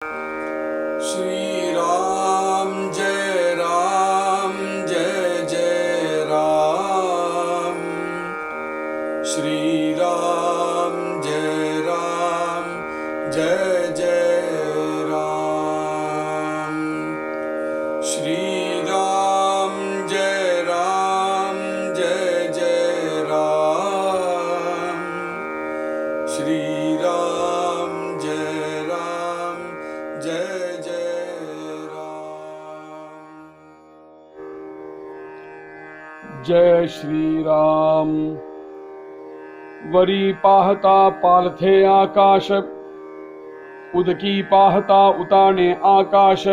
श्री राम जय जय राम। श्री राम जय जय राम। श्री राम जय जय राम। श्री राम जय जय राम। जय श्री राम। वरी पाहता पालथे आकाश, उदकी पाहता उताने आकाश,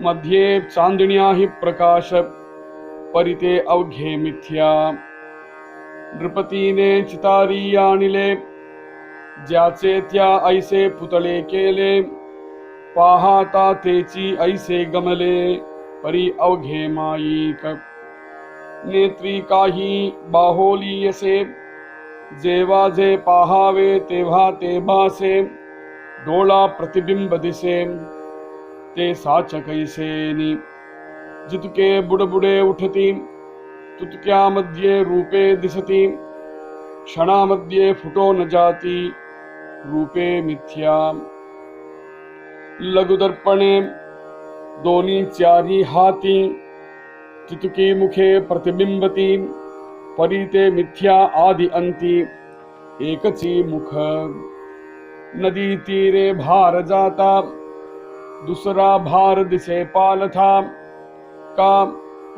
मध्ये चांदण्याही प्रकाश, परिते अवघे मिथ्या। नृपतीने चितारी आणले, ज्याचे त्या ऐसे पुतळे केले, पाहता तेची ऐसे गमले, परी अवघे माईक। नेत्री काही बाहोली असे, जेव्हा जे पाहावे तेव्हा ते भासे, डोळा प्रतिबिंब दिसे, ते साच कैसेनी। जितके बुडबुडे उठती, तुतक्यामध्ये रूपे दिसती, क्षणामध्ये फुटो न जाती, रूपे मिथ्या। लघुदर्पणे दोन्ही चारी हाती, तितुकी मुखे प्रतिबिंबती, परी ते मिथ्या आदि अंती, एकची मुख। नदी तीरे भार जाता, दुसरा भार दिसे पालथा, का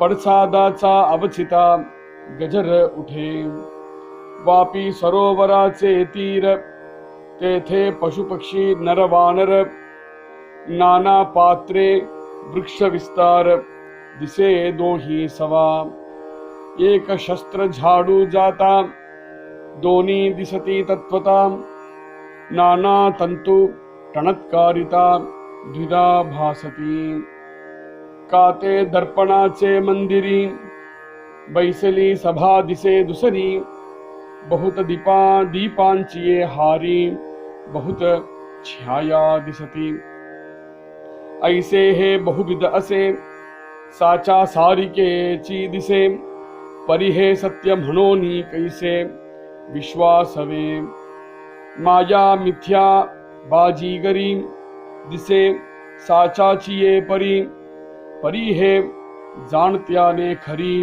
पडसादाचा अवचिता गजर उठे। वापी सरोवराचे तीर, तेथे पशुपक्षी नरवानर, नाना पात्रे वृक्ष विस्तार, दिसे दोही सवा। एक शस्त्र झाडू जाता, दोन्ही दिसती तत्वता, नाना तंतु टणत्कारिता, द्विधा भासती। काते दर्पणाचे मंदिरी, बैसली सभा दिसे दुसरी, बहुत दीपांची हारी, बहुत छाया दिसती। ऐसे हे बहुविध असे, साचा सारिकेची दिसे, परी हे सत्य म्हणोनी कैसे विश्वासवे। माया मिथ्या बाजीगरी, दिसे साचाची ये परी, परी हे जाणत्याने खरी,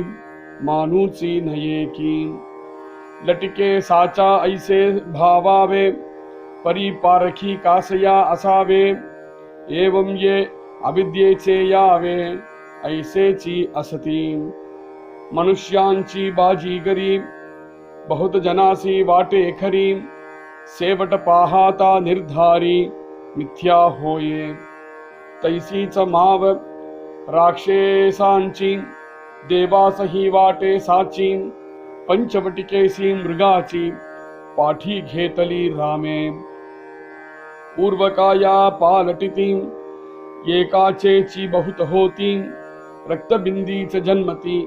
मानूची नये की। लटके साचा ऐसे भावावे, परी पारखी कासया असावे, एवं ये अविद्येचे यावे, ऐसेची असती। मनुष्यांची बाजीगरी, बहुत जनासी वाटे खरी, सेवट पाहता निर्धारी, मिथ्या होये। तैसीच माव राक्षसांची, देवासही वाटे साची, पंचवटिकेसी मृगाची, पाठी घेतली रामे। पूर्वकाया पालटिती, एकाचेची बहुत होती, रक्तबिंदीच जन्मती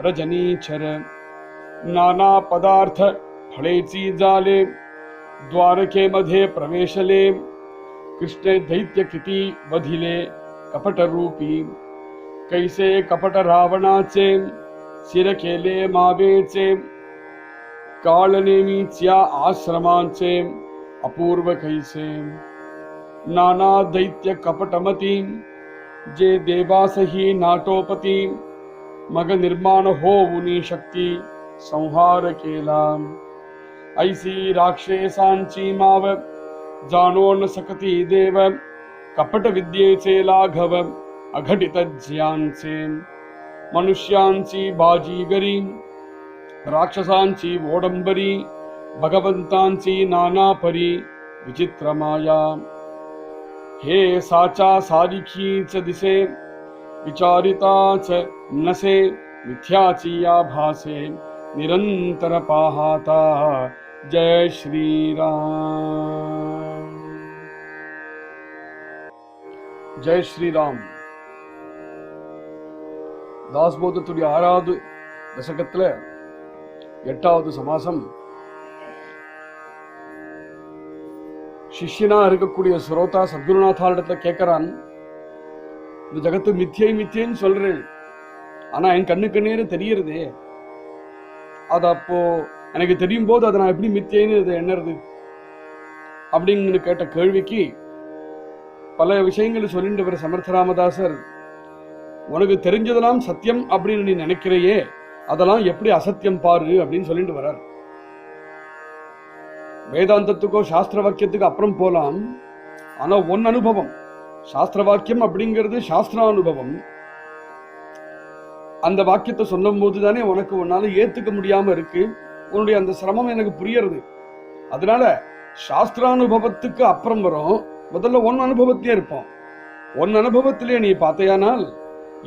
रजनीचर। नाना पदार्थ फळेची जाले, द्वारकेमध्ये प्रवेशले, कृष्ण दैत्य किती वधिले कपटरूपी। कैसे कपट रावणाचे, शिर केले मावेचे, काळ नेमीच्या आश्रमांचे, अपूर्व कैसे। नाना दैत्य कपटमती, जे देवासही नाटोपती, मग निर्माण होऊनी शक्ती संहार केला। ऐसी राक्षसांची माव, जाणो न सकती देव, कपट विद्येचे लाघव अघटित ज्यांचे। मनुष्यांची बाजीगरी, राक्षसांची वोडंबरी, भगवंतांची नाना परी, विचित्र माया। हे साचा सारिखीच दिसे, विचारिताच नसे, मिथ्याची या भासे, निरंतर पाहता। जय श्री राम। जय श्री राम. தாஸ்போதத்துடைய 6வது தசகத்துல 8வது சமாசம் சிஷ்யனா இருக்கக்கூடிய சுரோதா சத்குருநாதாரிடத்துல கேட்கிறான், இந்த ஜகத்து மித்தியை மித்தியன்னு சொல்றேன், ஆனா என் கண்ணுக்கு நேரம் தெரியறதே, அது அப்போ எனக்கு தெரியும் போது அதை நான் எப்படி மித்தியன்னு இது என்னது அப்படின்னு கேட்ட கேள்விக்கு பல விஷயங்களை சொல்லிட்டு வர சமர்த்த ராமதாசர், உனக்கு தெரிஞ்சதெல்லாம் சத்தியம் அப்படின்னு நீ நினைக்கிறையே, அதெல்லாம் எப்படி அசத்தியம் பாரு அப்படின்னு சொல்லிட்டு வர்றார். வேதாந்தத்துக்கோ சாஸ்திர வாக்கியத்துக்கு அப்புறம் போலாம், ஆனா ஒன் அனுபவம், சாஸ்திர வாக்கியம் அப்படிங்கிறது சாஸ்திரானுபவம். அந்த வாக்கியத்தை சொல்லும் போதுதானே உனக்கு உன்னால ஏத்துக்க முடியாம இருக்கு, உன்னுடைய அந்த சிரமம் எனக்கு புரியறது. அதனால சாஸ்திரானுபவத்துக்கு அப்புறம் வரும், முதல்ல ஒன் அனுபவத்திலே இருப்போம். ஒன் அனுபவத்திலே நீ பார்த்தையானால்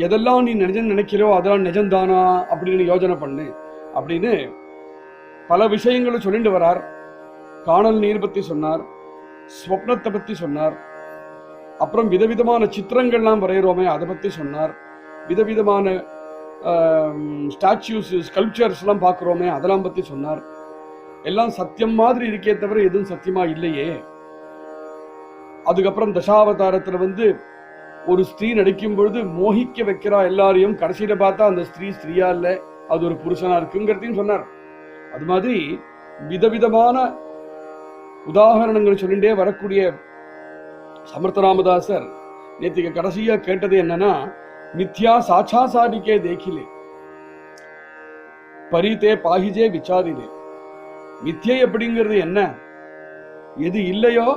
எதெல்லாம் நீ நினைக்கிறோ அதெல்லாம் நிஜம்தானா அப்படின்னு யோஜனை பண்ணு அப்படின்னு பல விஷயங்களை சொல்லிட்டு வரார். காணல் நீர் பத்தி சொன்னார், ஸ்வப்னத்தை பத்தி சொன்னார், அப்புறம் விதவிதமான சித்திரங்கள்லாம் வரைகிறோமே அதை பத்தி சொன்னார், விதவிதமான ஸ்டாச்சுஸ் ஸ்கல்ப்சர்ஸ் எல்லாம் பார்க்கிறோமே அதெல்லாம் பத்தி சொன்னார். எல்லாம் சத்தியம் மாதிரி இருக்கே தவிர எதுவும் சத்தியமா இல்லையே. அதுக்கப்புறம் தசாவதாரத்துல ஒரு ஸ்திரீ நடிக்கும் பொழுது மோகிக்க வைக்கிறா எல்லாரையும், கடைசியில பார்த்தா அந்த ஸ்திரீயா இல்ல, அது ஒரு புருஷனா இருக்குங்கிறதையும் சொன்னார். அது மாதிரி விதவிதமான உதாரணங்கள் சொல்லிட்டே வரக்கூடிய சமர்த்த ராமதாசர் நேற்றுக்கு கடைசியா கேட்டது என்னன்னா, மித்யா சாட்சா சாதிக்கே தேக்கிலே பரிதே பாகிஜே விசாரிலே. மித்யை அப்படிங்கிறது என்ன, எது இல்லையோ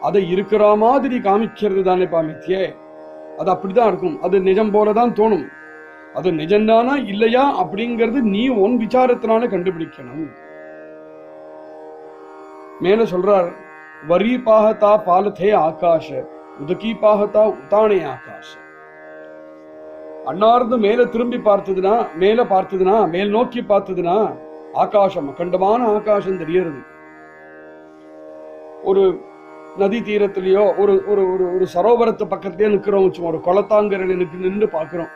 அதை இருக்கிற மாதிரி காமிக்கிறது தானேப்பா மித்யே. அது அப்படிதான் இருக்கும், அது நிஜம் போலதான் தோணும். அது நிஜம்தானா இல்லையா அப்படிங்கிறது நீ உன் விசாரத்தினால கண்டுபிடிக்கணும். மேல சொல்றார், வரி பாகத்தா பாலத்தே ஆகாஷ உதகி பாகத்தா உத்தானே ஆகாஷ. அண்ணார்ந்து மேல திரும்பி பார்த்ததுன்னா, மேல் நோக்கி பார்த்ததுன்னா ஆகாசம், அகண்டமான ஆகாசம் தெரியறது. ஒரு நதி தீரத்திலேயோ ஒரு ஒரு ஒரு சரோவரத்து பக்கத்திலேயே நிக்கிறோம், ஒரு குளத்தாங்கரையில நின்று பார்க்கிறோம்.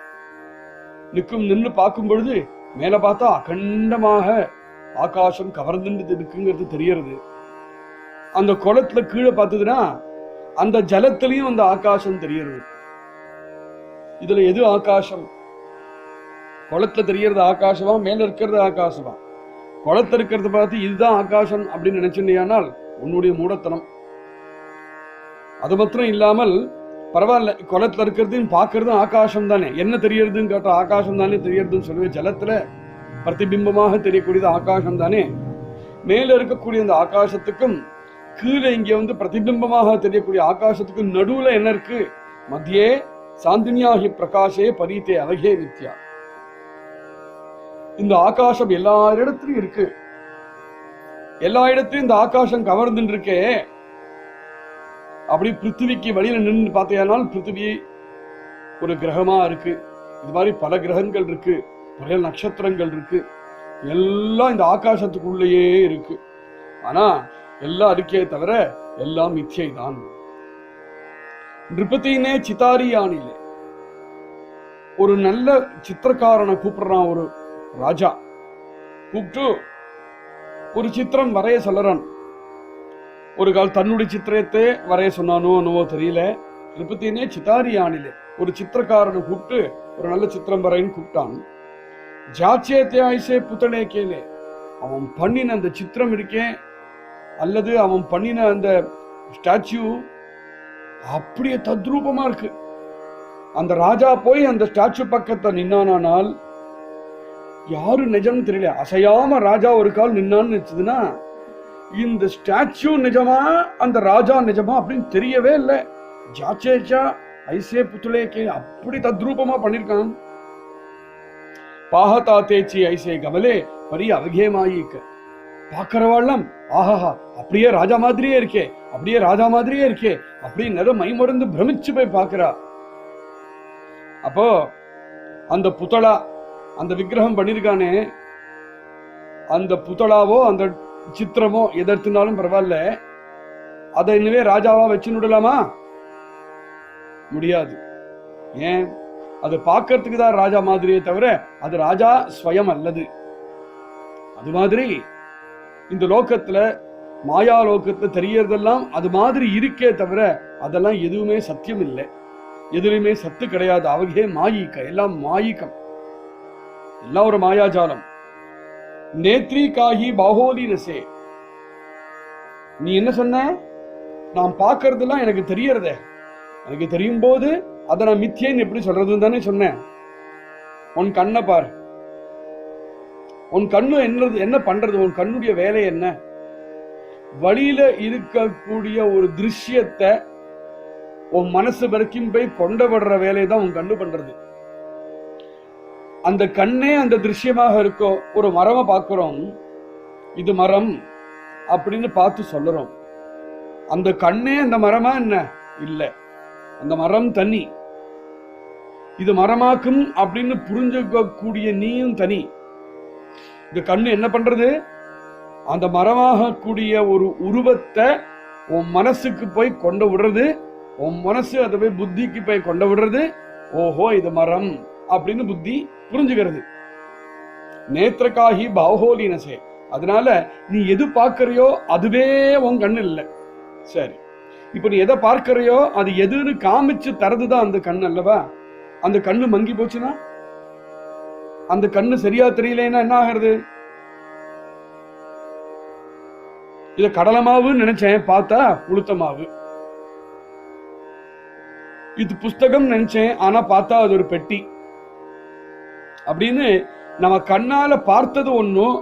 நின்று பார்க்கும் பொழுது மேல பார்த்தா அகண்டமாக ஆகாசம் கவர்ந்து இருக்குங்கிறது தெரியறது. அந்த குளத்துல கீழே பார்த்ததுன்னா அந்த ஜலத்திலையும் அந்த ஆகாசம் தெரியறது. இதுல எது ஆகாசம்? குளத்துல தெரியறது ஆகாசமா, மேல இருக்கிறது ஆகாசமா? குளத்துல இருக்கிறத பார்த்து இதுதான் ஆகாசம் அப்படின்னு நினைச்சுனால் உன்னுடைய மூடத்தனம். அது மாத்திரம் இல்லாமல் பரவாயில்ல, குளத்துல இருக்கிறதையும் பார்க்கறதும் ஆகாசம் தானே, என்ன தெரியறதுன்னு கேட்டா ஆகாசம் தானே தெரியறதுன்னு சொல்லுவேன். ஜலத்துல பிரதிபிம்பமாக தெரியக்கூடியது ஆகாசம் தானே. மேல இருக்கக்கூடிய அந்த ஆகாசத்துக்கும் கீழே இங்க பிரதிபிம்பமாக தெரியக்கூடிய ஆகாசத்துக்கும் நடுவுல என்ன இருக்கு? மத்தியே சாந்தினியாகி பிரகாஷே பரீத்தே அழகே நித்யா. இந்த ஆகாசம் எல்லா இடத்துலயும் இருக்கு, எல்லா இடத்துலயும் இந்த ஆகாசம் கவர்ந்துட்டு இருக்கே. அப்படி பிருத்திவிக்கு வழியில நின்று பார்த்தேனால் பிருத்திவி ஒரு கிரகமா இருக்கு. இது மாதிரி பல கிரகங்கள் இருக்கு, பல நட்சத்திரங்கள் இருக்கு, எல்லாம் இந்த ஆகாசத்துக்குள்ளேயே இருக்கு. ஆனா எல்லாம் இருக்கே தவிர எல்லாம் மித்யை தான். நிருபதினே சித்தாரியானிலே ஒரு நல்ல சித்திரக்காரனை கூப்பிடுறான் ஒரு ராஜா. கூப்பிட்டு ஒரு சித்திரம் வரைய சொல்லறான். ஒரு கால் தன்னுடைய சித்திரத்தை வரைய சொன்னானோ என்னவோ தெரியல. நிருபதினே சித்தாரியானிலே ஒரு சித்திரக்காரனை கூப்பிட்டு ஒரு நல்ல சித்திரம் வரைன்னு கூப்பிட்டான். ஜாச்சேத்தியாயிசே புத்தனே கேளே, அவன் பண்ணின அந்த சித்திரம் இருக்கே அல்லது அவன் பண்ணின அந்த ஸ்டாச்சு அப்படியே தத்ரூபமா இருக்கு. அந்த ராஜா போய் அந்த ஸ்டாச்சு பக்கத்தை நின்னானால் யாரு நிஜம்னு தெரியல. அசையாம ராஜா ஒரு கால் நின்னான்னு வச்சதுன்னா இந்த ஸ்டாச்சு நிஜமா அந்த ராஜா நிஜமா அப்படின்னு தெரியவே இல்லை. ஜாச்சேச்சா ஐசே புத்துலேக்கே அப்படி தத்ரூபமா பண்ணிருக்கான். பாகதா தேச்சி ஐசே கமலே பரி அவகேமாயிக்க. பாக்கிறவாள்லாம் ஆஹாஹா அப்படியே ராஜா மாதிரியே இருக்கே, அப்படியே ராஜா மாதிரியே இருக்கே அப்படின்னு மைமறந்து பிரமிச்சு போய் பாக்குறா. அப்போ அந்த புத்தளா, அந்த விக்கிரகம் பண்ணிருக்கானே, அந்த புத்தளாவோ அந்த சித்திரமோ எதற்குனாலும் பரவாயில்ல, அதை இன்னவே ராஜாவா வச்சு விடலாமா? முடியாது. ஏன்? அது பார்க்கறதுக்கு தான் ராஜா மாதிரியே தவிர அது ராஜா ஸ்வயம் அல்லது. அது மாதிரி இந்த லோகத்துல மாயாலோகத்துல தெரியறதெல்லாம் அது மாதிரி இருக்கே தவிர அதெல்லாம் எதுவுமே சத்தியம் இல்லை, எதுலையுமே சத்து கிடையாது. அவகே மாயிக்க, எல்லாம் மாயிக்கம், எல்லாம் ஒரு மாயாஜாலம். நேத்ரி காஹி பாகோலி நசே, நீ என்ன சொன்ன? நான் பார்க்கறதெல்லாம் எனக்கு தெரியறதே, எனக்கு தெரியும் போது அதை நான் மித்தியன்னு எப்படி சொல்றதுன்னு தானே சொன்னேன். உன் கண்ணை பார், உன் கண்ணு என்ன பண்றது? உன் கண்ணுடைய வேலை என்ன? வழியில இருக்கக்கூடிய ஒரு திருஷ்யத்தை உன் மனசு வரைக்கும் போய் கொண்டு விடுற வேலையை தான் உன் கண்ணு பண்றது. அந்த கண்ணே அந்த திருஷ்யமாக இருக்கோ. ஒரு மரமா பார்க்கிறோம், இது மரம் அப்படின்னு பார்த்து சொல்லுறோம். அந்த கண்ணே அந்த மரமா என்ன? இல்ல, அந்த மரம் தனி. இது மரமாக்கும் அப்படின்னு புரிஞ்சுக்கக்கூடிய நீயும் தனி. இந்த கண்ணு என்ன பண்றது? அந்த மரமாக கூடிய ஒரு உருவத்தை உன் மனசுக்கு போய் கொண்டு விடுறது, உன் மனசு அதை போய் புத்திக்கு போய் கொண்டு விடுறது. ஓஹோ இது மரம் அப்படின்னு புத்தி புரிஞ்சுக்கிறது. நேத்திரகாஹி பாகோலினசே, அதனால நீ எது பார்க்கறியோ அதுவே உன் கண்ணு இல்லை. சரி, இப்ப நீ எதை பார்க்கறியோ அது எதுன்னு காமிச்சு தரதுதான் அந்த கண்ணு அல்லவா? அந்த கண்ணு மங்கி போச்சுன்னா, அந்த கண்ணு சரியா தெரியலன்னா என்ன ஆகிறது? இத கடலமாவுன்னு நினைச்சேன், பார்த்தா உளுத்தமாவு. இது புஸ்தகம் நினைச்சேன், ஆனா பார்த்தா அது ஒரு பெட்டி. அப்படின்னு நம்ம கண்ணால பார்த்தது ஒன்னும்,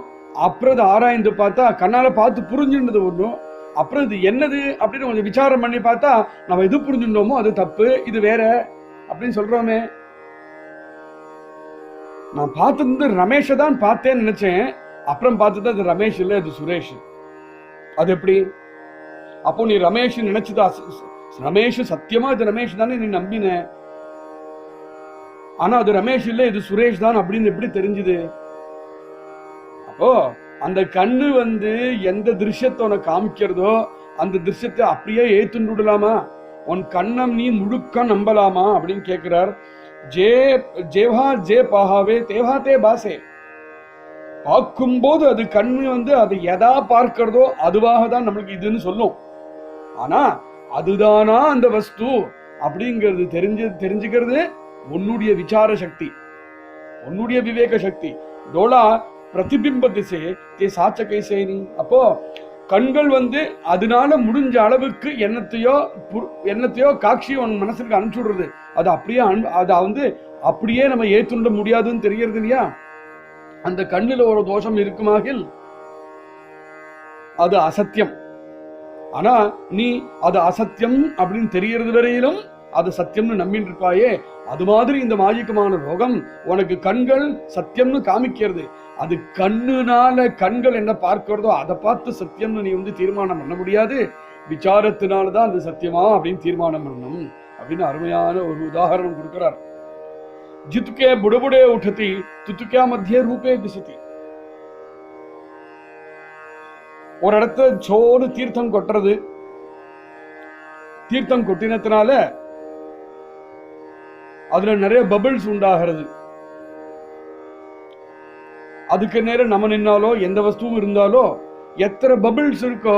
அப்புறம் அது ஆராய்ந்து பார்த்தா கண்ணால பார்த்து புரிஞ்சுன்றது ஒன்னும், அப்புறம் இது என்னது அப்படின்னு கொஞ்சம் விசாரம் பண்ணி பார்த்தா நம்ம எது புரிஞ்சுட்டோமோ அது தப்பு, இது வேற அப்படின்னு சொல்றோமே. நான் பார்த்தது ரமேஷ தான் பார்த்தேன்னு நினைச்சேன், அப்புறம் பார்த்தது அது ரமேஷ் இல்லை, அது சுரேஷ். அது எப்படி? அப்போ நீ ரமேஷ் நினைச்சதா? ரமேஷ் சத்தியமா இது ரமேஷ் தானே நீ நம்பின, ஆனா அது ரமேஷ் இல்லை, இது சுரேஷ் தான் அப்படின்னு எப்படி தெரிஞ்சுது? அப்போ அந்த கண்ணு எந்த திருஷ்யத்தை உனக்கு காமிக்கிறதோ அந்த திருஷ்யத்தை அப்படியே ஏத்துண்டு விடலாமா? உன் கண்ணம் நீ முழுக்க நம்பலாமா அப்படின்னு கேட்கிறார். ஜேவா ஜே பாகாவே தேவா தே பாசே, பார்க்கும்போது அது கண்ணு அது எதா பார்க்கிறதோ அதுவாக தான் நம்மளுக்கு இதுன்னு சொல்லும். ஆனா அதுதானா அந்த வஸ்து அப்படிங்கிறது தெரிஞ்சுக்கிறது உன்னுடைய விசார சக்தி, உன்னுடைய விவேக சக்தி. டோலா பிரதிபிம்ப திசை தே சாச்ச கைசேனி. அப்போ கண்கள் அதனால முடிஞ்ச அளவுக்கு என்னத்தையோ காட்சி உன் மனசுக்கு அனுப்பிச்சுடுறது. அது அப்படியே அப்படியே நம்ம ஏத்துண்ட முடியாதுன்னு தெரியறது இல்லையா? அந்த கண்ணில் ஒரு தோஷம் இருக்குமாகில் அது அசத்தியம். ஆனா நீ அது அசத்தியம் அப்படின்னு தெரியறது வரையிலும் அது சத்தியம்னு நம்பிட்டு இருப்பாயே. அது மாதிரி இந்த மாயிக்கமான ரோகம் உனக்கு கண்கள் சத்தியம்னு காமிக்கிறது. அது கண்ணுனால கண்கள் என்ன பார்க்கிறதோ அதை பார்த்து சத்தியம்னு நீ தீர்மானம் பண்ண முடியாது. விசாரத்தினால்தான் அது சத்தியமா அப்படின்னு தீர்மானம் பண்ணணும் அப்படின்னு அருமையான ஒரு உதாரணம் கொடுக்கிறார். ஜித்துக்கே புடபுடே உठती துத்துக்கா மத்திய ரூபே திசதி. ஒரு இடத்துல சோறு தீர்த்தம் கொட்டுறது, தீர்த்தம் கொட்டினத்தினால அதுல நிறைய பபிள்ஸ் உண்டாகிறது. அதுக்கு நேரம் நம்ம நின்னாலோ எந்த வஸ்துவும் இருந்தாலோ எத்தனை பபிள்ஸ் இருக்கோ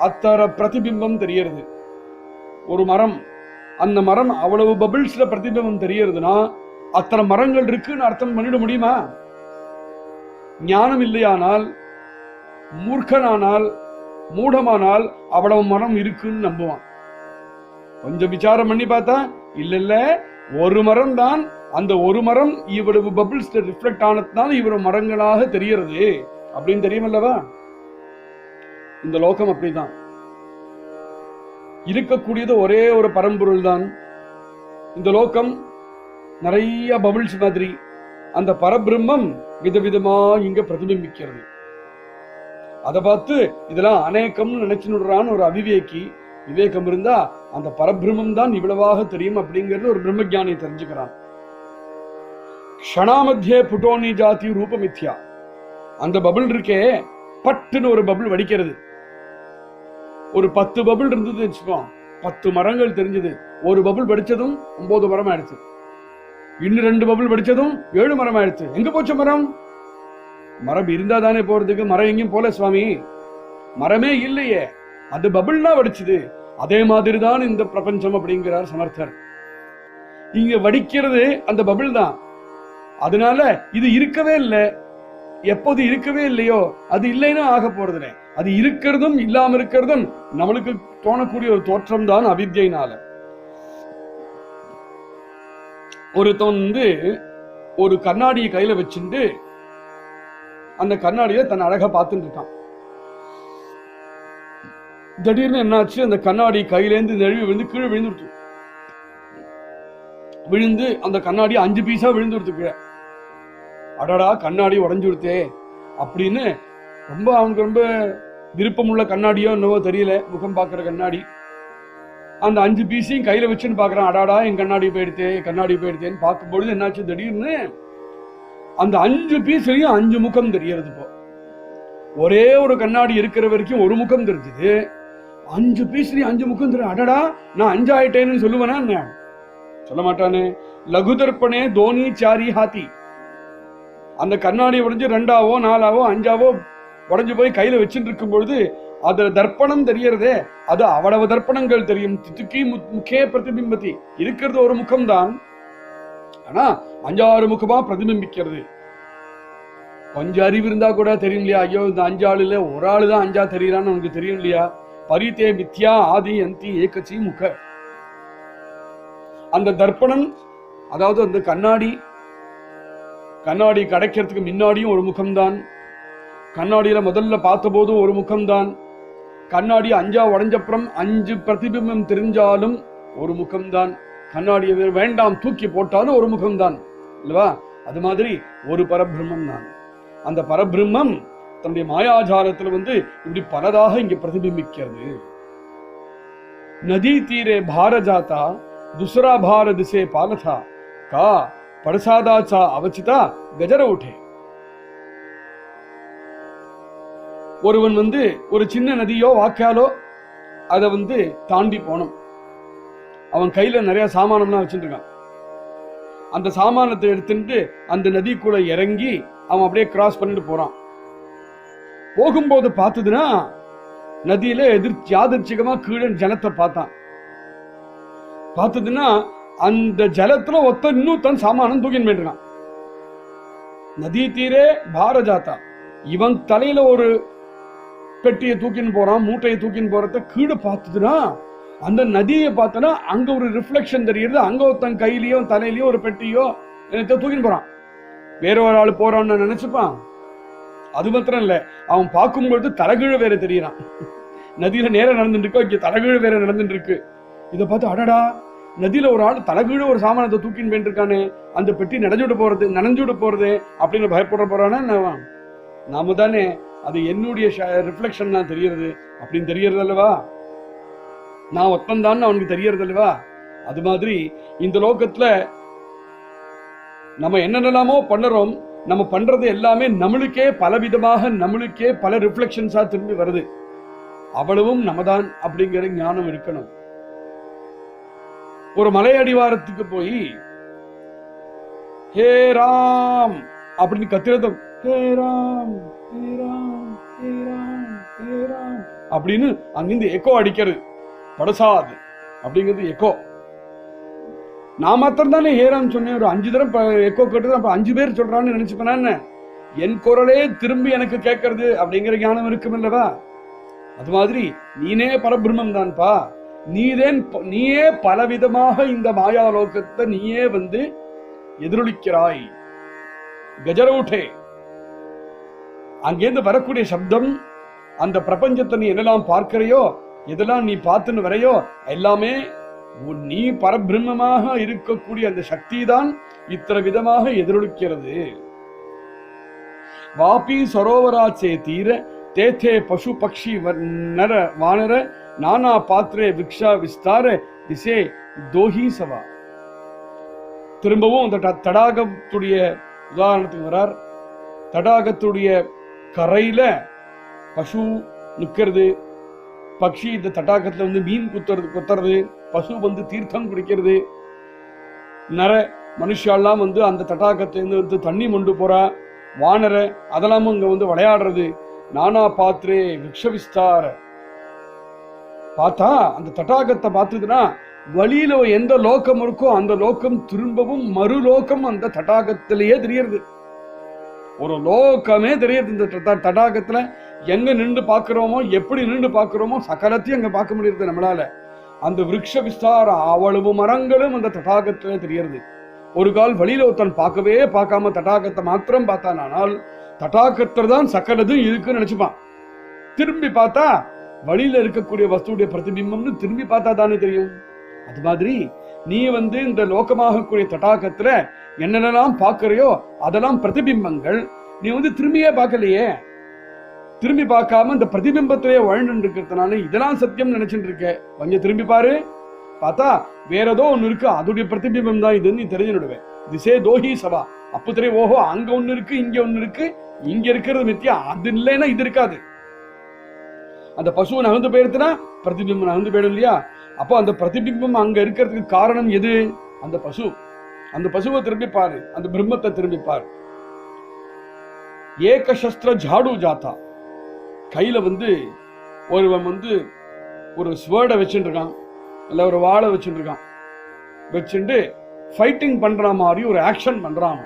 அத்தனை பிரதிபிம்பம் தெரியறது. ஒரு மரம், அந்த மரம் அவ்வளவு பபிள்ஸ்ல பிரதிபிம்பம் தெரியறதுன்னா அத்தனை மரங்கள் இருக்குன்னு அர்த்தம் பண்ணிட முடியுமா? ஞானம் இல்லையானால், மூர்க்கனானால், மூடமானால் அவ்வளவு மரம் இருக்குன்னு நம்புவான். கொஞ்சம் விசாரம் பண்ணி பார்த்தா இல்ல ஒரு மரம் தான், அந்த ஒரு மரம் இவ்வளவு பபிள்ஸ் ரிஃப்ளெக்ட் ஆனதுனால இவ்வளவு மரங்களாக தெரியறது அப்படின்னு தெரியுமல்லவா? இந்த லோகம் அப்படிதான் இருக்கக்கூடியது, ஒரே ஒரு பரம்பொருள் தான். இந்த லோகம் நிறைய பபிள்ஸ் மாதிரி, அந்த பரபிரம்மம் விதவிதமா இங்க பிரதிபிம்பிக்கிறது. அதை பார்த்து இதெல்லாம் அநேகம்னு நினைச்சுடுறான்னு ஒரு அவிவேகி. விவேகம் இருந்தா அந்த பரபிரம்மம் தான் இவ்வளவாக தெரியும் அப்படிங்கிறது ஒரு பிரம்மஜானியை தெரிஞ்சுக்கிறான். க்ஷணாமத்தியே புட்டோனி ஜாதி ரூபமித்யா. அந்த பபிள் இருக்கே, பட்டுன்னு ஒரு பபிள் வடிக்கிறது. ஒரு 10 பபிள் இருந்தது வச்சுக்கோ, 10 மரங்கள் தெரிஞ்சது. ஒரு பபிள் படிச்சதும் 9 மரம் ஆயிடுச்சு. இன்னும் 2 பபிள் படிச்சதும் 7 மரம் ஆயிடுச்சு. எங்க போச்ச மரம்? மரம் இருந்தா தானே போறதுக்கு. மரம் எங்கேயும் போல சுவாமி. மரமே இல்லையே, அது பபிள்னா வடிச்சுது. அதே மாதிரிதான் இந்த பிரபஞ்சம் அப்படிங்கிறார் சமர்த்தர். இங்க வடிக்கிறது அந்த பபிள் தான். அதனால இது இருக்கவே இல்லை. எப்போது இருக்கவே இல்லையோ அது இல்லைன்னா ஆக போறதில்லை. அது இருக்கிறதும் இல்லாம இருக்கிறதும் நம்மளுக்கு தோணக்கூடிய ஒரு தோற்றம் தான் அவித்யினால. ஒருத்தன் ஒரு கண்ணாடியை கையில வச்சுட்டு அந்த கண்ணாடியில தன் அழகா பார்த்துட்டு இருக்கான். திடீர்னு என்னாச்சு, அந்த கண்ணாடி கையிலேருந்து நழுவி விழுந்து கீழே விழுந்துடுச்சு. விழுந்து அந்த கண்ணாடி 5 பீஸா விழுந்துடுச்சு. அடடா கண்ணாடி உடஞ்சு கொடுத்தே அப்படின்னு அவனுக்கு ரொம்ப விருப்பமுள்ள கண்ணாடியோ என்னவோ தெரியல, முகம் பார்க்கிற கண்ணாடி. அந்த 5 பீஸையும் கையில வச்சுன்னு பாக்குறான். அடாடா என் கண்ணாடி போயிடுத்தேன்னு பார்க்கும்பொழுது என்னாச்சு, திடீர்னு அந்த 5 பீஸ்லயும் 5 முகம் தெரியறது. இப்போ ஒரே ஒரு கண்ணாடி இருக்கிற வரைக்கும் ஒரு முகம் தெரிஞ்சது, 5 பீஸ்லயும் 5 முகம் தெரியும். அடடா நான் 5 ஆயிட்டேன்னு சொல்லுவேனா என்ன? சொல்ல மாட்டானே. லகுதர்ப்பனே தோனி சாரி ஹாத்தி. அந்த கண்ணாடி உடைஞ்சு 2ஆவோ 4ஆவோ 5ஆவோ உடஞ்சு போய் கையில வச்சுட்டு இருக்கும் பொழுது அதுல தர்ப்பணம் தெரியறதே, அது அவ்வளவு தர்ப்பணங்கள் தெரியும். தித்துக்கி முக்கே பிரதிபிம்பதி. இருக்கிறது ஒரு முகம்தான், ஆனா 5-6 முகமா பிரதிபிம்பிக்கிறது. கொஞ்சம் அறிவு இருந்தா கூட தெரியும் இல்லையா, ஐயோ இந்த 5 ஆளுல ஒரு ஆளு தான் 5ஆ தெரியறான்னு உனக்கு தெரியும் இல்லையா. பரிதே மித்யா ஆதி அந்தி ஏகச்சி முக. அந்த தர்ப்பணம், அதாவது அந்த கண்ணாடி கிடைக்கிறதுக்கு முன்னாடியும் ஒரு முகம்தான். கண்ணாடியில முதல்ல பார்த்த போதும் ஒரு முகம்தான். கண்ணாடி 5ஆ உடைஞ்சப்புறம் 5 பிரதிபிம்பம் தெரிஞ்சாலும் ஒரு முகம்தான். கண்ணாடியை வேண்டாம் தூக்கி போட்டாலும் ஒரு முகம்தான் இல்லவா. அது மாதிரி ஒரு பரபிரம்மம் தான். அந்த பரபிரம்மம் தன்னுடைய மாயாஜாலத்துல இப்படி பலதாக இங்க பிரதிபிம்பிக்கிறது. நதி தீரே பாரஜாத்தா துசரா பார திசே பாலதா கா படசாதாச்சா அவச்சிதா கஜர உட்டே. ஒருவன் ஒரு சின்ன நதியோ வாக்காலோ அதை தாண்டி போனோம். அவன் கையில நிறைய சாமானம்லாம் வச்சுட்டு இருக்கான். அந்த சாமானத்தை எடுத்துட்டு அந்த நதிக்குள்ள இறங்கி அவன் அப்படியே கிராஸ் பண்ணிட்டு போறான். போகும்போது பார்த்ததுன்னா நதியில யாதர்ச்சிகமா கீழே ஜலத்தை பார்த்தான். பார்த்ததுன்னா அந்த ஜலத்துல இன்னும் தன் சாமானம் தூக்கின்னு போயிட்டு. நதி தீரே பாரஜாத்தா. இவன் தலையில ஒரு பெட்டியை தூக்கின்னு போறான், மூட்டையை தூக்கின்னு போறத கீழே பார்த்ததுன்னா அந்த நதியை பார்த்தனா அங்க ஒரு ரிஃப்ளெக்ஷன் தெரியுது. அங்க ஒருத்தன் கையிலயோ தலையிலயோ ஒரு பெட்டியோ தூக்கின்னு போறான். வேற ஒரு ஆள் போறான்னு நினைச்சுப்பான். அது மாத்திரம் இல்ல, அவன் பார்க்கும்பொழுது தலைகீழ வேற தெரியறான். நதியில நேரம் நடந்துட்டு இருக்கோ, இங்க தலைகீழ வேற நடந்துட்டு இருக்கு. இதை பார்த்து அடடா நதியில ஒரு ஆள் தலைகீழ ஒரு சாமானத்தை தூக்கின்னு போயிட்டு இருக்கானே, அந்த பெட்டி நனைஞ்சுட போறது அப்படின்னு பயப்பட போறானா. நாம தானே அது என்னுடைய ரிஃப்ளெக்ஷன் தான் தெரியறது அப்படின்னு தெரியறது அல்லவா. நான் ஒத்தந்தான் அவனுக்கு தெரியறது அல்லவா. அது மாதிரி இந்த லோகத்துல நம்ம என்னென்னலாமோ பண்ணுறோம். நம்ம பண்றது எல்லாமே நம்மளுக்கே பலவிதமாக நம்மளுக்கே பல ரிஃப்ளெக்ஷன்ஸா திரும்பி வருது. அவ்வளவும் நம்மதான் அப்படிங்கிற ஞானம் இருக்கணும். ஒரு மலை அடிவாரத்துக்கு போய் ஹே ராம் அப்படின்னு கத்திரதும் ஹே ராம் ஹே ராம் ஹே ராம் ஹே ராம் அப்படின்னு அங்கிருந்து எக்கோ அடிக்கிறது. படசாது அப்படிங்கிறது எக்கோ. நான் மாத்திரம் தானே ஹேராம் சொன்னேன். ஒரு 5 தடவை எக்கோ கேட்டது, அப்ப 5 பேர் சொல்றான்னு நினைச்சுப்பேன். என் குரலே திரும்பி எனக்கு கேட்கறது அப்படிங்கிற ஞானம் இருக்கும் இல்லவா. அது மாதிரி நீனே பரபிரம்மம் தான்ப்பா. நீயே பலவிதமாக இந்த மாயாலோகத்தை நீயே எதிரொலிக்கிறாய். கஜரவுட்டே. அங்கேருந்து வரக்கூடிய சப்தம், அந்த பிரபஞ்சத்தை நீ என்னெல்லாம் பார்க்கிறையோ, எதெல்லாம் நீ பார்த்துன்னு வரையோ, எல்லாமே நீ பரபிரம்மமாக இருக்கக்கூடிய அந்த சக்தி தான் இத்தனை விதமாக எதிரொலிக்கிறது. வாபி சரோவராச்சே தீர தேத்தே பசு பக்ஷி நர வானர நானா பாத்திரே விக்ஷா விஸ்தார திசே தோஹி சவா. திரும்பவும் அந்த தடாகத்துடைய உதாரணத்துக்கு வரார். தடாகத்துடைய கரையில பசு நிற்கிறது, பக்ஷி இந்த தடாகத்துல மீன் கொத்துறது, பசு தீர்த்தம் குடிக்கிறது, நர மனுஷாலாம் அந்த தடாகத்திலிருந்து தண்ணி மொண்டு போறா, வானர அதெல்லாம் அங்க விளையாடுறது. நானா பாத்திரே விக்ஷவிஸ்தார. பார்த்தா அந்த தடாகத்தை பார்த்ததுன்னா வழியில எந்த லோகம் இருக்கோ அந்த லோகம் திரும்பவும் மறுலோகம் அந்த தடாகத்திலேயே தெரியுது. ஒரு லோகமே தெரியுது இந்த தடாகத்துல. எங்க நின்று பாக்குறோமோ, எப்படி நின்று பாக்குறோமோ சகலத்தையும் அங்க பார்க்க முடியுது நம்மளால. அந்த விருட்ச விஸ்தாரம் அவ்வளவு மரங்களும் அந்த தடாகத்துல தெரியுது. ஒரு கால் வழியில ஒருத்தன் பார்க்கவே பார்க்காம தடாகத்தை மாத்திரம் பார்த்தானால் தடாகத்துல தான் சகலதும் இருக்குன்னு நினைச்சுப்பான். திரும்பி பார்த்தா வழியில இருக்கக்கூடிய வஸ்துடைய பிரதிபிம்பம்னு திரும்பி பார்த்தா தானே தெரியும். அது மாதிரி நீ இந்த லோகமாக கூடிய தடாகத்துல என்னென்னலாம் பார்க்கறியோ அதெல்லாம் பிரதிபிம்பங்கள். நீ திரும்பியே பார்க்கலையே. திரும்பி பார்க்காம இந்த பிரதிபிம்பத்திலேயே வாழ்ந்து இருக்கிறதுனால இதெல்லாம் சத்தியம் நினைச்சுட்டு இருக்க. கொஞ்சம் திரும்பி பாரு. பார்த்தா வேற ஏதோ ஒண்ணு இருக்கு, அதோடைய பிரதிபிம்பம் தான் இதுன்னு நீ தெரிஞ்சுடுவேன். திசே தோஹி சபா. அப்ப தெரியும், ஓஹோ அங்க ஒண்ணு இருக்கு, இங்க ஒண்ணு இருக்கு, இங்க இருக்கிறது மித்தியா, அது இல்லைன்னா இது இருக்காது. அந்த பசுவை நகர்ந்து போயிருச்சுன்னா பிரதிபிம்பம் நகர்ந்து போயிடும் இல்லையா? அப்போ அந்த பிரதிபிம்பம் அங்க இருக்கிறதுக்கு காரணம் எது? அந்த பசு. அந்த பசுவை திரும்பி பாரு, அந்த பிரம்மத்தை திரும்பி பாரு. ஏக சஸ்திர ஜாடு ஜாத்தா. கையில ஒருவன் ஒரு ஸ்வேர்டை வச்சுட்டு இருக்கான், இல்ல ஒரு வாளை வச்சுட்டு இருக்கான். வச்சுட்டு ஃபைட்டிங் பண்ற மாதிரி ஒரு ஆக்ஷன் பண்றான்.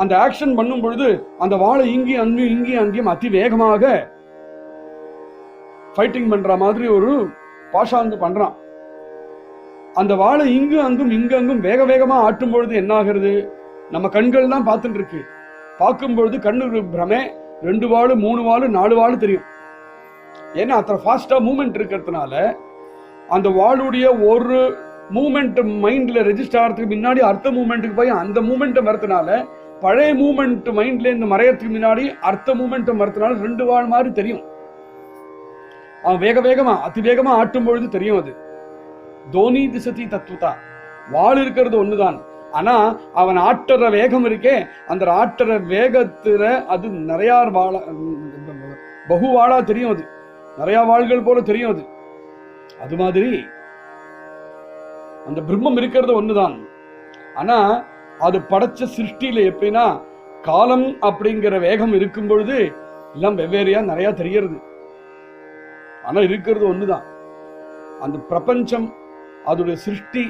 அந்த ஆக்ஷன் பண்ணும் பொழுது அந்த வாளை இங்கேயும் அங்கேயும் இங்கேயும் அங்கேயும் அதி வேகமாக ஃபைட்டிங் பண்ற மாதிரி ஒரு பாஷாங்கு பண்றான். அந்த வாளை இங்கும் அங்கும் இங்கங்கும் வேக வேகமா ஆட்டும் பொழுது என்ன ஆகிறது? நம்ம கண்கள் தான் பார்த்துட்டு இருக்கு. பார்க்கும் பொழுது கண்ணு பிரமே 2 வாள் 3 வாள் 4 வாள் தெரியும். ஏன்னா அத்தனை ஃபாஸ்டா மூவ்மெண்ட் இருக்கிறதுனால அந்த வாளுடைய ஒரு மூவ்மெண்ட் மைண்ட்ல ரெஜிஸ்டர் ஆகிறதுக்கு முன்னாடி அடுத்த மூவ்மெண்ட்டுக்கு போய் அந்த மூவ்மெண்ட் மறத்தினால பழைய மூவ்மெண்ட் மைண்ட்ல இருந்து மறையறதுக்கு முன்னாடி அடுத்த மூவ்மெண்ட் மறத்தினால 2 வாள் மாதிரி தெரியும். அவன் வேக வேகமா அதி வேகமா ஆட்டும் பொழுது தெரியும். அது தோனி திசதி தத்துவதா. வாள் இருக்கிறது ஒண்ணுதான், ஆனா அவன் ஆட்டுற வேகம் இருக்கே, அந்த ஆட்டுற வேகத்துல அது நிறைய வாழ பகு வாழா தெரியும். அது நிறைய வாள்கள் போல தெரியும். அது அது மாதிரி அந்த பிரம்மம் இருக்கிறது ஒண்ணுதான், ஆனா அது படைச்ச சிருஷ்டியில எப்படின்னா காலம் அப்படிங்கிற வேகம் இருக்கும் பொழுது எல்லாம் வெவ்வேறையா நிறைய தெரியறது. ஆனா இருக்கிறது ஒண்ணுதான். அந்த பிரபஞ்சம் அதோடைய சிருஷ்டி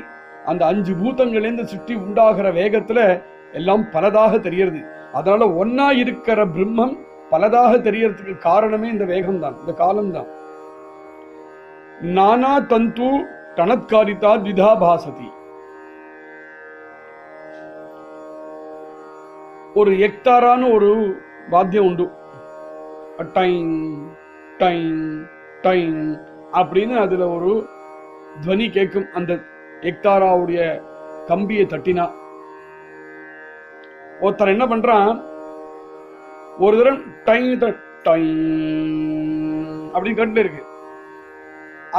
அந்த 5 பூதங்களிலிருந்து சிருஷ்டி உண்டாகிற வேகத்துல எல்லாம் பலதாக தெரியறது. அதனால ஒன்னா இருக்கிற பிரம்மம் பலதாக தெரியறதுக்கு காரணமே இந்த வேகம் தான், இந்த காலம் தான். நானா தந்து தனத்காரிதா த்விதா பாசதி. ஒரு எக்தாரான ஒரு வாத்தியம் உண்டு. டைம் டைம் டைம் அப்படின்னு அதுல ஒரு துவனி கேட்கும். அந்த எக்தாராவுடைய கம்பியை தட்டினா ஒருத்தர் என்ன பண்றான், ஒரு தரம் டைம் அப்படின்னு கட்டு இருக்கு.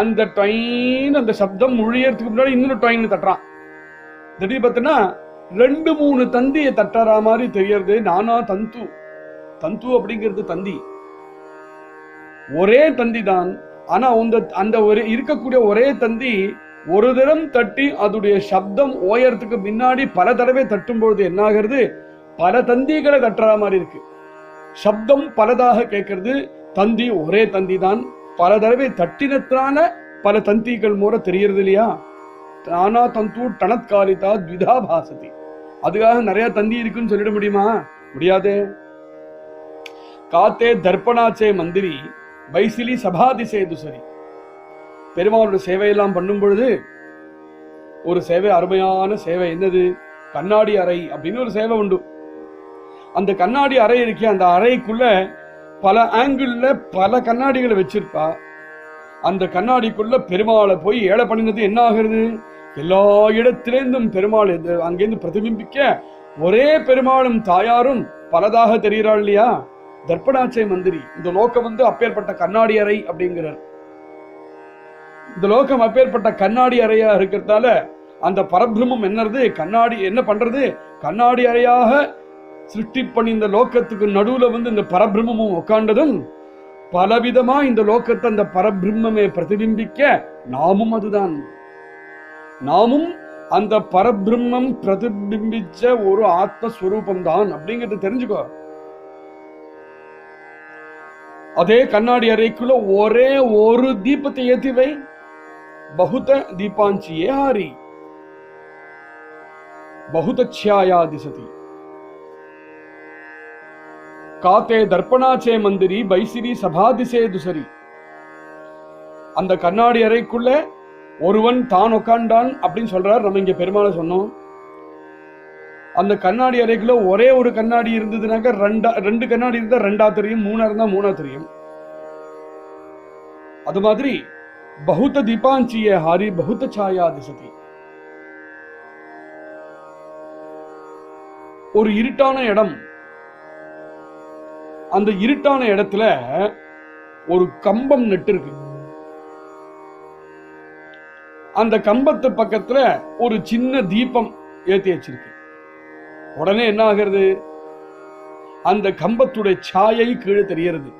அந்த டைன் அந்த சப்தம் முழியறதுக்கு முன்னாடி இன்னொரு டைன் தட்டுறான். திடீர் பார்த்தீங்கன்னா 2-3 தந்தியை தட்டுற மாதிரி தெரியறது. நானா தந்து. தந்து அப்படிங்கிறது தந்தி, ஒரே தந்தி தான். ஆனா அந்த ஒரு இருக்கக்கூடிய ஒரே தந்தி ஒரு தரம் தட்டி அதோடைய சப்தம் ஓயறதுக்கு முன்னாடி பல தடவை தட்டும் பொழுது என்ன ஆகிறது? பல தந்திகளை தட்டுற மாதிரி இருக்கு. சப்தம் பலதாக கேட்கறது, தந்தி ஒரே தந்தி தான். பல தடவை தட்டினத்தான பல தந்திகள் மூல தெரியறது இல்லையா? நானா தந்து தனத்காரிதா த்விதா பாசதி. அதுக்காக நிறைய தந்தி இருக்குன்னு சொல்லிட முடியுமா? முடியாதே. காத்தே தர்ப்பணாச்சே மந்திரி பைசிலி சபாதிசே துசரி. பெருமாளுடைய சேவையெல்லாம் பண்ணும் பொழுது ஒரு சேவை, அருமையான சேவை. என்னது? கண்ணாடி அறை அப்படின்னு ஒரு சேவை உண்டு. அந்த கண்ணாடி அறை இருக்கே, அந்த அறைக்குள்ள பல ஆங்கிள் பல கண்ணாடிகளை வச்சிருப்பா. அந்த கண்ணாடிக்குள்ள பெருமாளை போய் ஏழை பண்ணினது என்ன ஆகிறது? எல்லா இடத்திலேருந்தும் பெருமாள் அங்கேருந்து பிரதிபிம்பிக்க ஒரே பெருமாளும் தாயாரும் பலதாக தெரிகிறாள் இல்லையா? தர்ப்பணாச்சை மந்திரி. இந்த லோகம் அப்பேற்பட்ட கண்ணாடி அறை அப்படிங்கிறார். இந்த லோகம் அப்பேற்பட்ட கண்ணாடி அறையா இருக்கிறதால அந்த பரபிரம்மம் என்னது? கண்ணாடி என்ன பண்றது? கண்ணாடி அறையாக சிருஷ்டி பண்ணி இந்த லோகத்துக்கு நடுவுல இந்த பரபிரம்மமும் உட்காண்டதும் பலவிதமா இந்த லோகத்தை அந்த பரபிரம்மே பிரதிபிம்பிக்க நாமும் அதுதான். நாமும் அந்த பரபிரம்மம் பிரதிபிம்பிச்ச ஒரு ஆத்மஸ்வரூபம் தான் அப்படிங்கிறது தெரிஞ்சுக்கோ. அதே கண்ணாடி அறைக்குள்ள ஒரே ஒரு தீபத்தை ஏத்தி வை, பகுத தீபாஞ்சியே ஹாரி பகுதச்சாயா திசதி காத்தே தர்ப்பணாச்சே மந்திரி பைசிரி சபாதிசே துசரி. அந்த கண்ணாடி அறைக்குள்ள ஒருவன் தான் உட்காண்டான் அப்படின்னு சொல்றார். நம்ம இங்க பெருமாளை சொன்னோம். அந்த கண்ணாடி அறைக்குள்ள ஒரே ஒரு கண்ணாடி இருந்ததுனாக்க ரெண்டு கண்ணாடி இருந்தா ரெண்டா தெரியும், மூணா இருந்தா மூணா தெரியும். அது மாதிரி பகுத தீபாஞ்சியே ஹாரி பகுத சாயா திசதி. ஒரு இருட்டான இடம், அந்த இருட்டான இடத்துல ஒரு கம்பம் நட்டு இருக்கு. அந்த கம்பத்து பக்கத்துல ஒரு சின்ன தீபம் ஏத்தி வச்சிருக்கு. உடனே என்ன ஆகிறது, அந்த கம்பத்துடைய சாயை கீழே தெரியறது.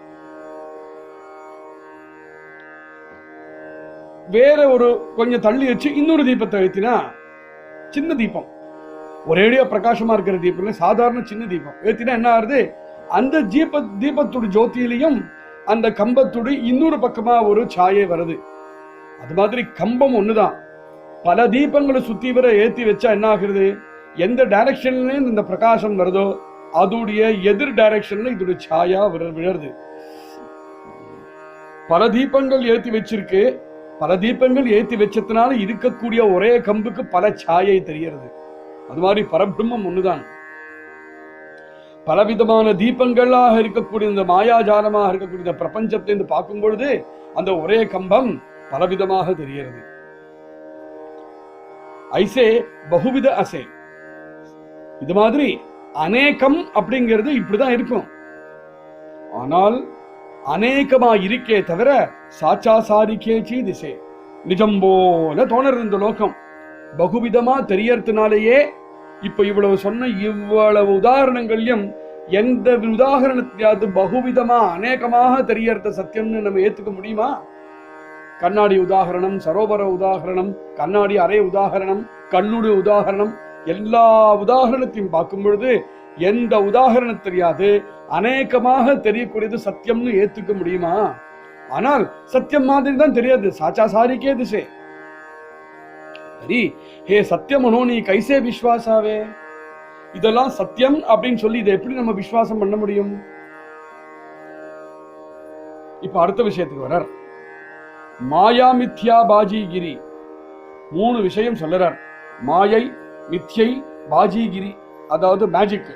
வேற ஒரு கொஞ்சம் தள்ளி வச்சு இன்னொரு தீபத்தை ஏத்தினா சின்ன தீபம், ஒரேடியா பிரகாசமா இருக்கிற தீபம் இல்ல, சாதாரண சின்ன தீபம் ஏத்தினா என்ன ஆகுது, அந்த தீபத்துடைய ஜோதியிலையும் அந்த கம்பத்துடைய இன்னொரு பக்கமா ஒரு சாயை வருது. அது மாதிரி கம்பம் ஒண்ணுதான், பல தீபங்களை சுத்தி வர ஏத்தி வச்சா என்ன ஆகுறது, எந்த டைரக்ஷன்ல இந்த பிரகாசம் வருதோ அதோடைய எதிர் டைரக்ஷன்ல இதோட சாயா விழருது. பல தீபங்கள் ஏத்தி வச்சிருக்கு, பல தீபங்கள் ஏத்தி வச்சதுனால இருக்கக்கூடிய ஒரே கம்புக்கு பல சாயை தெரியறது. அது மாதிரி பரபிரம்மம் ஒண்ணுதான். பலவிதமான தீபங்களாக இருக்கக்கூடிய இந்த மாயாஜாலமாக இருக்கக்கூடிய இந்த பிரபஞ்சத்தை பார்க்கும் பொழுது அந்த ஒரே கம்பம் பலவிதமாக தெரிகிறது. ஐசே பகுவித அசே. இது மாதிரி அநேகம் அப்படிங்கிறது இப்படிதான் இருக்கும். ஆனால் அநேகமா இருக்கே தவிர சாச்சா சாரிக்கேச்சி திசை நிஜம் போல தோணர். இந்த லோகம் பகுவிதமா தெரியறதுனாலேயே இப்ப இவ்வளவு சொன்ன இவ்வளவு உதாரணங்களையும் எந்த உதாரணத்தையாவது பகுவிதமா அநேகமாக தெரியறது சத்தியம்னு நம்ம ஏத்துக்க முடியுமா? கண்ணாடி உதாகரணம், சரோவர உதாகரணம், கண்ணாடி அறை உதாகரணம், கண்ணுடைய உதாகரணம், எல்லா உதாகரணத்தையும் பார்க்கும் பொழுது எந்த உதாகரணம் தெரியாது அநேகமாக தெரியக்கூடியது சத்தியம்னு ஏத்துக்க முடியுமா? ஆனால் சத்தியம் மாதிரி தான் தெரியாது. சாச்சா சாரிக்கே திசை. சரி, ஹே சத்தியமனோ நீ கைசே விஸ்வாசாவே, இதெல்லாம் சத்தியம் அப்படின்னு சொல்லி இதை எப்படி நம்ம விசுவாசம் பண்ண முடியும்? இப்ப அடுத்த விஷயத்துக்கு வர்றார். மாயா மித்யா பாஜிகிரி, 3 விஷயம் சொல்லுறார். மாயை, மித்யை, பாஜிகிரி, அதாவது மேஜிக்.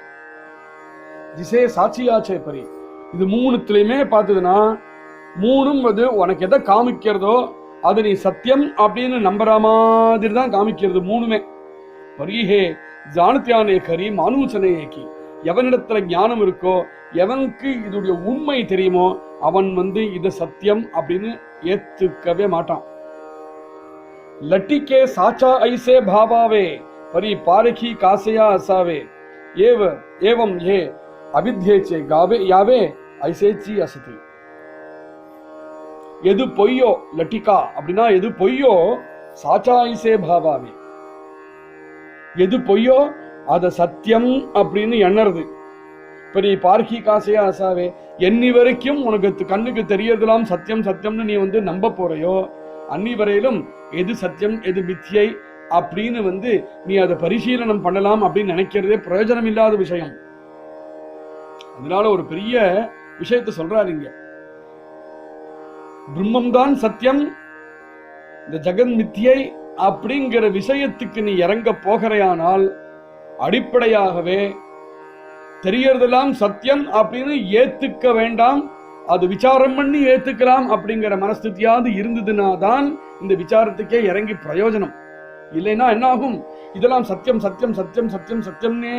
ஜிசே சாட்சியாச்சே பரி. இது 3த்துலயுமே பார்த்ததுன்னா 3ம் அது உனக்கு எதை காமிக்கிறதோ அது நீ சத்தியம் அப்படின்னு நம்புற மாதிரி தான் காமிக்கிறது 3மே. பரிஹே ஜானத்யானே கரி மானூசனே ஏக்கி. எவனிடத்துல ஞானம் இருக்கோ, எவனுக்கு இதோடைய உண்மை தெரியுமோ அவன் இது சத்தியம் அப்படின்னு ஏத்துக்கவே மாட்டான். லட்டிக்கே சாச்சா ஐசே பாபாவே பரி பாரகி காசையா அசாவே ஏவம் ஏ அவித்யேச்சே காவே யாவே ஐசேச்சி அசதி. எது பொய்யோ, லட்டிகா அப்படின்னா எது பொய்யோ, சாச்சா ஐசே பாபாவே, எது பொய்யோ அத சத்தியம் அப்படின்னு எண்ணறது. பெரிய பார்க்கி காசையா அசாவே, எண்ணி வரைக்கும் உனக்கு கண்ணுக்கு தெரியறதுலாம் சத்தியம் சத்தியம்னு நீ நம்ப போறையோ அன்னி வரையிலும் எது சத்தியம் எது மித்யை அப்படின்னு நீ அதை பரிசீலனம் பண்ணலாம் அப்படின்னு நினைக்கிறதே பிரயோஜனம் இல்லாத விஷயம். அதனால ஒரு பெரிய விஷயத்தை சொல்றாரு இங்க. பிரம்மம் தான் சத்தியம், இந்த ஜெகன் மித்யை அப்படிங்கிற விஷயத்துக்கு நீ இறங்க போகிறையானால் அடிப்படையாகவே தெரியறதெல்லாம் சத்தியம் அப்படின்னு ஏத்துக்க வேண்டாம், அது விசாரம் பண்ணி ஏத்துக்கலாம் அப்படிங்கிற மனஸ்திதியாவது இருந்ததுன்னா தான் இந்த விசாரத்துக்கே இறங்கி பிரயோஜனம். இல்லைன்னா என்ன ஆகும், இதெல்லாம் சத்தியம் சத்தியம் சத்தியம் சத்தியம் சத்தியம்னே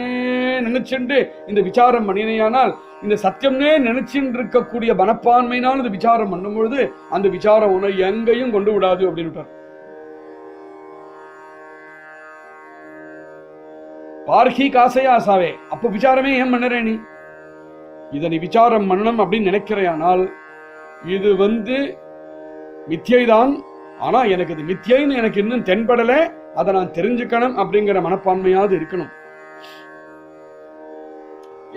நினைச்சுண்டு இந்த விசாரம் பண்ணினையானால் இந்த சத்தியம்னே நினைச்சுட்டு இருக்கக்கூடிய மனப்பான்மையினால் இந்த விசாரம் பண்ணும் பொழுது அந்த விசாரம் உன்னை எங்கேயும் கொண்டு விடாது அப்படின்னு. பார்க்கி காசையா ஆசாவே, அப்ப விசாரமே ஏன் பண்ணுற நீ? இதை நீ விசாரம் பண்ணணும் அப்படின்னு நினைக்கிறையானால் இது மித்யைதான், ஆனா எனக்கு இது மித்யைன்னு எனக்கு இன்னும் தென்படல, அதை நான் தெரிஞ்சுக்கணும் அப்படிங்கிற மனப்பான்மையாவது இருக்கணும்.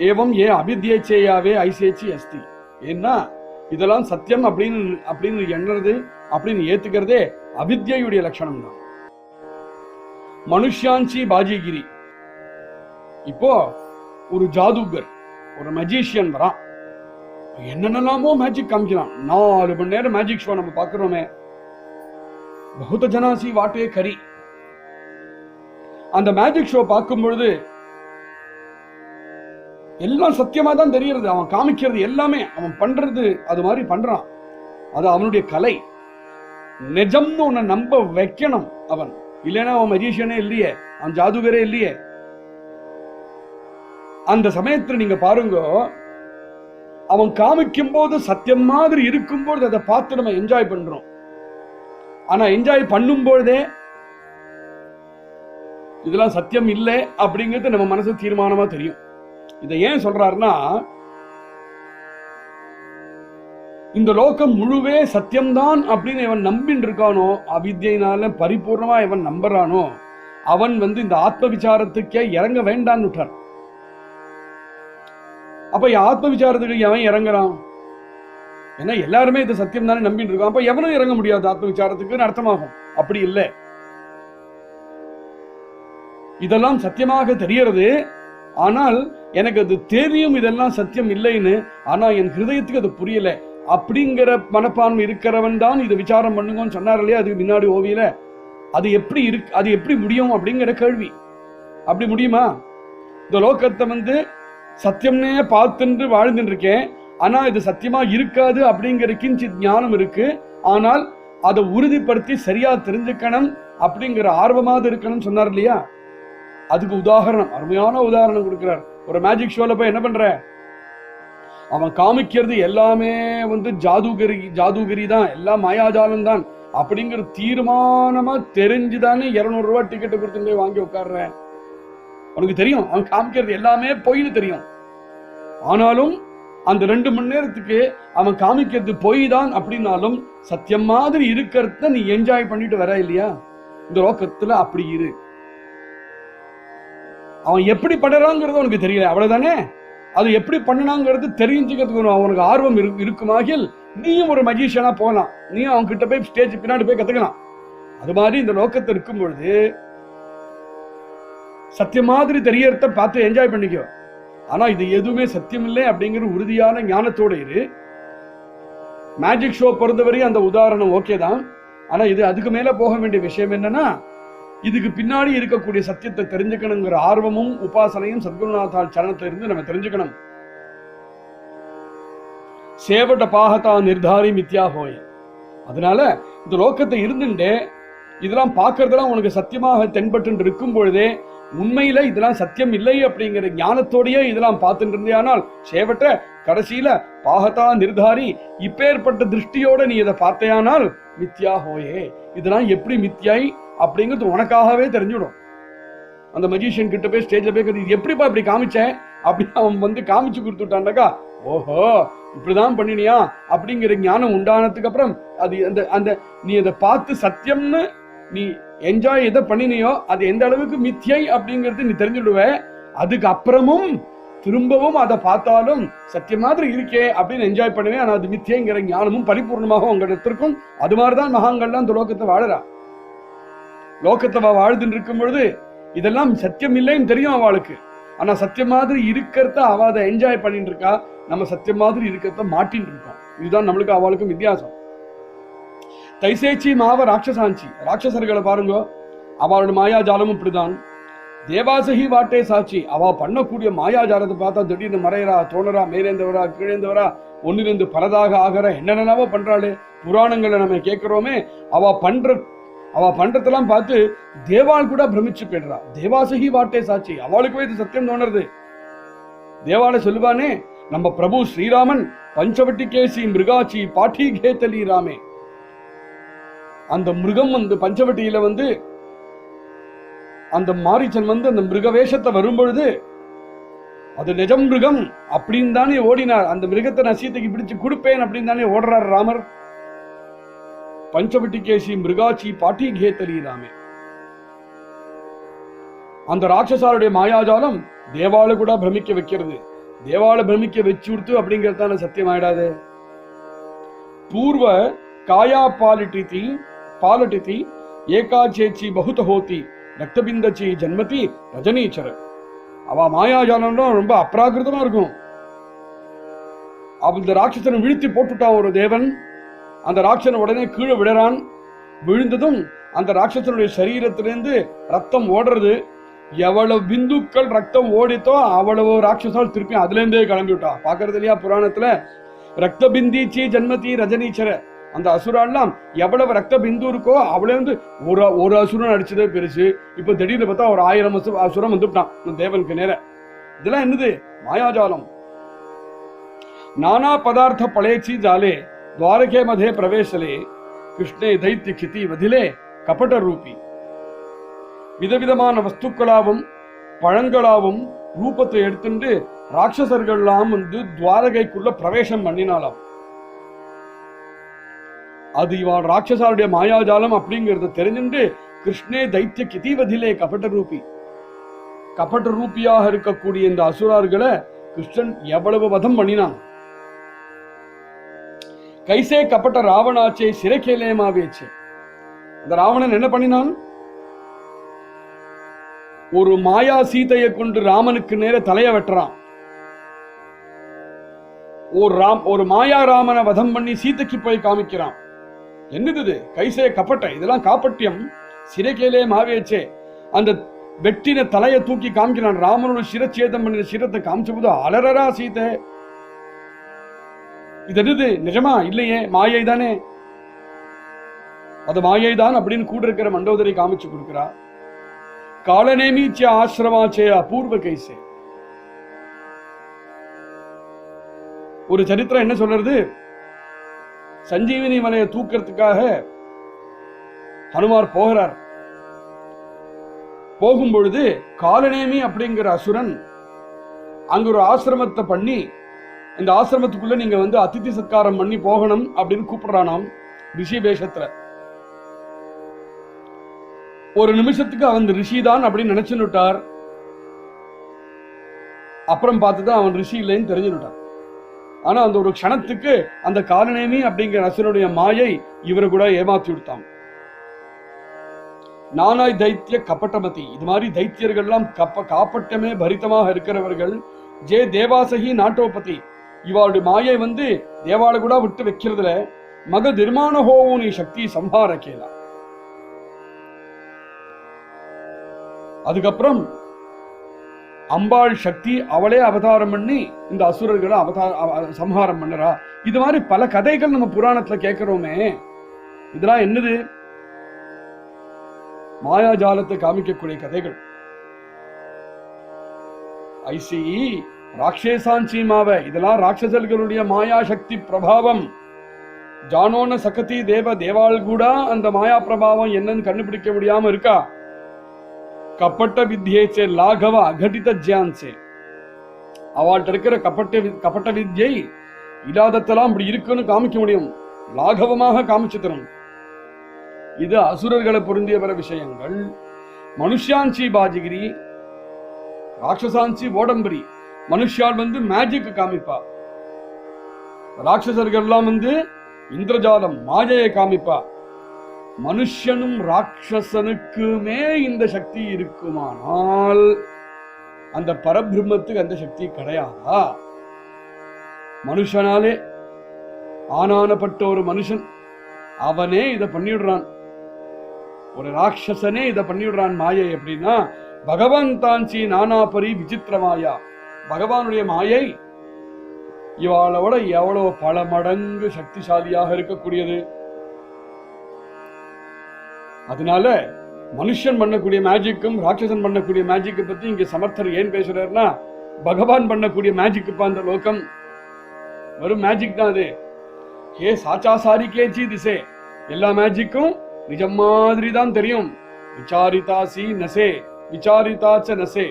ஏவம் ஏ அபித்யேச்சேயாவே ஐசேச்சி அஸ்தி. ஏன்னா இதெல்லாம் சத்தியம் அப்படின்னு அப்படின்னு எண்ணுறது, அப்படின்னு ஏத்துக்கிறதே அவித்யுடைய லட்சணம் தான். மனுஷாஞ்சி பாஜிகிரி. இப்போ ஒரு ஜாதுகர், ஒரு மஜிஷியன் வரான், என்னென்னலாமோ மேஜிக் காமிக்கிறான். 4 மணி நேரம் மேஜிக் ஷோ நம்ம பாக்குறோமே. பகுத ஜனாசி வாட்டே கரி. அந்த மேஜிக் ஷோ பார்க்கும் பொழுது எல்லாம் சத்தியமா தான் தெரிகிறது. அவன் காமிக்கிறது எல்லாமே, அவன் பண்றது அது மாதிரி பண்றான். அது அவனுடைய கலை. நிஜம்னு உன்னை நம்ப வைக்கணும் அவன். இல்லைன்னா அவன் மஜிஷியனே இல்லையே, அவன் ஜாதுகரே இல்லையே. அந்த சமயத்துல நீங்க பாருங்க, அவன் காமிக்கும் போது சத்தியம் மாதிரி இருக்கும்போது அதை பார்த்து நம்ம என்ஜாய் பண்றோம். ஆனா என்ஜாய் பண்ணும் பொழுதே இதெல்லாம் சத்தியம் இல்லை அப்படிங்கிறது நம்ம மனசு தீர்மானமா தெரியும். இதை ஏன் சொல்றாருன்னா, இந்த லோகம் முழுவே சத்தியம்தான் அப்படின்னு இவன் நம்பின்னு இருக்கானோ, அவித்யினால பரிபூர்ணமா இவன் நம்புறானோ, அவன் இந்த ஆத்ம விசாரத்துக்கே இறங்க வேண்டான்னு விட்டார். அப்ப ஆத்ம விசாரத்துக்கு எவன் இறங்குறான்? ஏன்னா எல்லாருமே இது சத்தியம் தானே நம்பிட்டு இருக்கான். அப்ப எவனும் இறங்க முடியாது ஆத்ம விசாரத்துக்கு அர்த்தமாகும். அப்படி இல்லை, இதெல்லாம் சத்தியமாக தெரியறது. ஆனால் எனக்கு அது தெரியும் இதெல்லாம் சத்தியம் இல்லைன்னு. ஆனா என் ஹிருதயத்துக்கு அது புரியல அப்படிங்கிற மனப்பான்மை இருக்கிறவன் தான் இதை விசாரம் பண்ணுங்கன்னு சொன்னார் இல்லையா அதுக்கு முன்னாடி ஓவியில. அது எப்படி இருக்கு, அது எப்படி முடியும் அப்படிங்கிற கேள்வி. அப்படி முடியுமா? இந்த லோகத்தை சத்தியம்னே பார்த்துட்டு வாழ்ந்துட்டு இருக்கேன். ஆனா இது சத்தியமா இருக்காது அப்படிங்கிற கிஞ்சித் ஞானம் இருக்கு. ஆனால் அதை உறுதிப்படுத்தி சரியா தெரிஞ்சுக்கணும் அப்படிங்கிற ஆர்வமாக இருக்கணும்னு சொன்னார் இல்லையா. அதுக்கு உதாரணம், அருமையான உதாரணம் கொடுக்கிறார். ஒரு மேஜிக் ஷோல போய் என்ன பண்ற, அவன் காமிக்கிறது எல்லாமே ஜாதுகரி தான், எல்லாம் மாயாஜாலம் தான் அப்படிங்கிற தீர்மானமா தெரிஞ்சுதானே 200 ரூபாய் டிக்கெட்டை கொடுத்து போய் வாங்கி உட்கார்றேன். அவனுக்கு தெரியும் அவன் காமிக்கிறது எல்லாமே பொய்னு தெரியும். ஆனாலும் அந்த 2 மணி நேரத்துக்கு அவன் காமிக்கிறது பொய் தான் அப்படின்னாலும் சத்தியம் மாதிரி இருக்கிறத நீ என்ஜாய் பண்ணிட்டு வர இல்லையா. இந்த லோகத்துல அப்படி இரு. அவன் எப்படி பண்றாங்கிறது உனக்கு தெரியல, அவ்வளவுதானே. அது எப்படி பண்ணனாங்கிறது தெரிஞ்சுக்கிறதுக்கு அவனுக்கு ஆர்வம் இருக்குமாகில் நீயும் ஒரு மஜிஷியனா போகலாம். நீயும் அவன் கிட்ட போய் ஸ்டேஜ் பின்னாடி போய் கத்துக்கலாம். அது மாதிரி இந்த லோகத்தை இருக்கும் பொழுது சத்தியம் மாதிரி தெரியறத பார்த்து என்ஜாய் பண்ணிக்கோ. ஆனா இது எதுவுமே சத்தியம் இல்லை அப்படிங்கிற உறுதியான ஞானத்தோட இரு. மேஜிக் ஷோ பொறுத்தவரையும் அந்த உதாரணம் ஓகே தான். ஆனா இது அதுக்கு மேல போக வேண்டிய விஷயம் என்னன்னா, இதுக்கு பின்னாடி இருக்கக்கூடிய சத்தியத்தை தெரிஞ்சுக்கணுங்கிற ஆர்வமும் உபாசனையும் சத்குருநாதால் சரணத்துல இருந்து நம்ம தெரிஞ்சுக்கணும். சேவட பாகதா நிர்தாரி மித்யா ஹோய். அதனால இந்த லோகத்தை இருந்துட்டே இதெல்லாம் பார்க்கறதெல்லாம் உனக்கு சத்தியமாக தென்பட்டு இருக்கும் பொழுதே உண்மையில இதெல்லாம் சத்தியம் இல்லை அப்படிங்கிற ஞானத்தோடையே இதெல்லாம் பார்த்துட்டு இருந்தே. ஆனால் சேவட்ட கடைசியில பாகதா நிர்தாரி இப்பேற்பட்ட திருஷ்டியோட நீ இதை பார்த்தையானால் மித்யா ஹோயே, இதெல்லாம் எப்படி மித்யாய் அப்படிங்கிறது உனக்காகவே தெரிஞ்சிடும். அந்த மஜிஷியன் கிட்ட போய் ஸ்டேஜ்ல போய் இது எப்படிப்பா இப்படி காமிச்சேன் அப்படின்னு அவன் காமிச்சு கொடுத்துட்டான்னாக்கா, ஓஹோ இப்படிதான் பண்ணினியா அப்படிங்கிற ஞானம் உண்டானதுக்கு அப்புறம் அது அந்த அந்த நீ அதை பார்த்து சத்தியம்னு நீ என்ஜாய் எதை பண்ணினியோ அது எந்த அளவுக்கு மித்யை அப்படிங்கிறது நீ தெரிஞ்சுடுவ. அதுக்கு அப்புறமும் திரும்பவும் அதை பார்த்தாலும் சத்தியம் மாதிரி இருக்கே அப்படின்னு என்ஜாய் பண்ணுவேன். ஆனா அது மித்யங்கிற ஞானமும் பரிபூர்ணமாக உங்களிடத்து இருக்கும். அது மாதிரிதான் மகான்கள்லாம் இந்த லோகத்தை வாழறா. லோகத்தை வாழ்ந்துட்டு இருக்கும் பொழுது இதெல்லாம் சத்தியம் இல்லைன்னு தெரியும் அவளுக்கு. ஆனா சத்தியம் மாதிரி இருக்கிறத அவ அதை என்ஜாய் பண்ணிட்டு இருக்கா. நம்ம சத்தியம் மாதிரி இருக்கிறத மாட்டின்னு இருக்கோம். இதுதான் நம்மளுக்கு அவளுக்கும் வித்தியாசம். தைசேச்சி மாவ ராட்சசாஞ்சி, ராட்சசர்களை பாருங்க, அவளோட மாயாஜாலமும் இப்படிதான். தேவாசகி வாட்டே சாட்சி, அவ பண்ணக்கூடிய மாயாஜாலத்தை பார்த்தா திடீர்னு மறையறா, தோணரா, மேலேந்தவரா, கீழேந்தவரா, ஒன்னிலிருந்து பலதாக ஆகிற என்னென்னவோ பண்றாளே. புராணங்களை நம்ம கேட்கிறோமே, அவ பண்றதெல்லாம் பார்த்து தேவாள் கூட பிரமிச்சு போயிடுறா. தேவாசகி வாட்டே சாட்சி, அவளுக்குவே இது சத்தியம் தோணுறது. தேவால சொல்லுவானே, நம்ம பிரபு ஸ்ரீராமன் பஞ்சவட்டி கேசி மிருகாச்சி பாட்டி கேத்தலி ராமே. அந்த மிருகம் பஞ்சவட்டியில அந்த மாரீச்சன் அந்த மிருக வேஷத்தை வரும்பொழுது அது நிஜம் மிருகம் அப்படின்னு தானே ஓடினார். அந்த மிருகத்தை நான் சீதைக்கு பிடிச்சு கொடுப்பேன் அப்படின்னு தானே ஓடுறார் ராமர். பஞ்சவட்டி கேசி மிருகாச்சி பாட்டி கேத்தலி ராமே. அந்த ராட்சசாருடைய மாயாஜாலம் தேவால கூட பிரமிக்க வைக்கிறது. தேவால பிரமிக்க வச்சு கொடுத்து அப்படிங்கிறது தானே சத்தியம் ஆயிடாது. பூர்வ காயா பாலட்டிதி ஏகாச்சேச்சி பகுத ஹோதி ரக்தபிந்தச்சி ஜன்மதி ரஜனீச்சர. அவ மாயாஜாலம் ரொம்ப அப்ராகிருதமா இருக்கும். அந்த ராட்சசனை வீழ்த்தி போட்டுட்டான் ஒரு தேவன். அந்த ராட்சசனை உடனே கீழே விடுறான். விழுந்ததும் அந்த ராட்சசனுடைய சரீரத்திலிருந்து ரத்தம் ஓடுறது. எவ்வளவு பிந்துக்கள் ரத்தம் ஓடித்தோ அவ்வளவு ராட்சசால் திருப்பி அதுல இருந்தே கிளம்பி விட்டா. பாக்குறது இல்லையா புராணத்துல, ரத்த பிந்திச்சி ஜன்மதி ரஜனீச்சர. அந்த அசுரெல்லாம் எவ்வளவு ரத்த பிந்து இருக்கோ அவ்வளவு வந்து ஒரு அசுரன் அடிச்சதே பெருசு. இப்ப திடீர்னு பார்த்தா ஒரு 1000 அசுரம் வந்துட்டான் தேவனுக்கு நேர. இதெல்லாம் என்னது? மாயாஜாலம். நானா பதார்த்த பழேச்சி ஜாலே துவாரகே மதே பிரவேசலே கிருஷ்ணே தைத்திய கிதி வதிலே கபட ரூபி. விதவிதமான வஸ்துக்களாவும் பழங்களாவும் ரூபத்தை எடுத்துட்டு ராட்சசர்கள்லாம் வந்து துவாரகைக்குள்ள பிரவேசம் பண்ணினாலாம். அது இவன் ராட்சசாருடைய மாயாஜாலம் அப்படிங்கிறத தெரிஞ்சுட்டு கிருஷ்ணே தைத்திய கிதிவதிலே கபட ரூபி, கபட ரூபியாக இருக்கக்கூடிய இந்த அசுரர்களை கிருஷ்ணன் எவ்வளவு வதம் பண்ணினான். கைசே கபட்ட ராவணாச்சே சிறைக்கேலேமாவேச்சே. அந்த ராவணன் என்ன பண்ணினான்? ஒரு மாயா சீதையை கொண்டு ராமனுக்கு நேர தலைய வெட்டுறான். ஒரு மாயா ராமனை வதம் பண்ணி சீதைக்கு போய் காமிக்கிறான். என்னது? கைசே கப்பட்ட. இதெல்லாம் காப்பட்டியம். சிறைக்கேலே மாவேச்சே. அந்த வெட்டின தலையை தூக்கி காமிக்கிறான். ராமனோட சிரச்சேதம் பண்ணின சிரத்தை காமிச்ச போது அலறரா சீதை. இது என்னது? நிஜமா? இல்லையே, மாயை தானே. அது மாயை தான் அப்படின்னு கூட இருக்கிற மண்டோதரை காமிச்சு கொடுக்கிறா. காலநேமீச்ச ஆசிரமாச்சே அபூர்வ கைசே. ஒரு சரித்திரம் என்ன சொல்றது? சஞ்சீவினி மலையை தூக்கிறதுக்காக ஹனுமார் போகிறார். போகும்பொழுது காலநேமி அப்படிங்கிற அசுரன் அங்க ஒரு ஆசிரமத்தை பண்ணி, இந்த ஆசிரமத்துக்குள்ள நீங்க வந்து அதிதி சத்காரம் பண்ணி போகணும் அப்படின்னு கூப்பிடுறானாம் ரிஷி வேஷத்துல. ஒரு நிமிஷத்துக்கு அவன் ரிஷிதான் அப்படின்னு நினைச்சுட்டார். அப்புறம் பார்த்துதான் அவன் ரிஷி இல்லைன்னு தெரிஞ்சுட்டான். ஆனா அந்த ஒரு க்ஷணத்துக்கு அந்த காலநேமி அப்படிங்கிற அசுரனுடைய மாயை இவரை கூட ஏமாத்தி விடுத்தான். நானாய் தைத்திய கபட்டமதி. இது மாதிரி தைத்தியர்கள்லாம் காப்பட்டமே பரிதமாக இருக்கிறவர்கள். ஜே தேவாசகி நாட்டோபதி. இவாளுடைய மாயை வந்து தேவால கூட விட்டு வைக்கிறதுல மக நிர்மாண ஹோவும் நீ சக்தி சம்ஹார கேலா. அதுக்கப்புறம் அம்பாள் சக்தி அவளே அவதாரம் பண்ணி இந்த அசுரர்களை சம்ஹாரம் பண்ணறா. இது மாதிரி பல கதைகள் நம்ம புராணத்துல கேட்கிறோமே. இதெல்லாம் என்னது? மாயாஜாலத்தை காமிக்கக்கூடிய கதைகள். ஐசி ராட்சேசாஞ்சீமாவ. இதெல்லாம் ராட்சசர்களுடைய மாயா சக்தி பிரபாவம். ஜானோன சகதி தேவாள் கூட அந்த மாயா பிரபாவம் என்னன்னு கண்டுபிடிக்க முடியாம இருக்கா. கப்பட்ட வித்யேச்சே லாகவ அகடித ஜான்சே. அவள்கிட்ட இருக்கிற கப்பட்ட வித்யை இல்லாதத்தெல்லாம் இப்படி இருக்குன்னு காமிக்க முடியும். லாகவமாக காமிச்சு தரும். இது அசுரர்களை பொருந்திய பிற விஷயங்கள். மனுஷாஞ்சி பாஜிகிரி, ராட்சசாஞ்சி ஓடம்பரி. மனுஷால் வந்து மேஜிக் காமிப்பா. ராட்சசர்கள் எல்லாம் வந்து இந்திரஜாலம் மாயையை காமிப்பா. மனுஷனும் ராட்சசனுக்குமே இந்த சக்தி இருக்குமானால் அந்த பரபிரம்மத்துக்கு அந்த சக்தி கிடையாதா? மனுஷனாலே ஆனானப்பட்ட ஒரு மனுஷன் அவனே இதை பண்ணிடுறான். ஒரு ராட்சசனே இதை பண்ணிடுறான் மாயை. அப்படின்னா பகவான் தாஞ்சி நானாபரி விசித்திர மாயா. பகவானுடைய மாயை இவாளோட எவ்வளவு பல மடங்கு சக்திசாலியாக இருக்கக்கூடியது. அதனால மனுஷன் பண்ணக்கூடிய மேஜிக்கும் ராட்சசன் பண்ணக்கூடிய மேஜிக்கை பத்தி இங்க சமர்த்தர் ஏன் பேசுறாருன்னா, பகவான் பண்ணக்கூடிய மேஜிக் அந்த லோகம் வெறும் மேஜிக் தான். அது ஏ சாச்சாசாரி கேச்சி திசே. எல்லா மேஜிக்கும் நிஜம் மாதிரி தான் தெரியும். விசாரிதாசி நசே விசாரிதாச்ச நசே.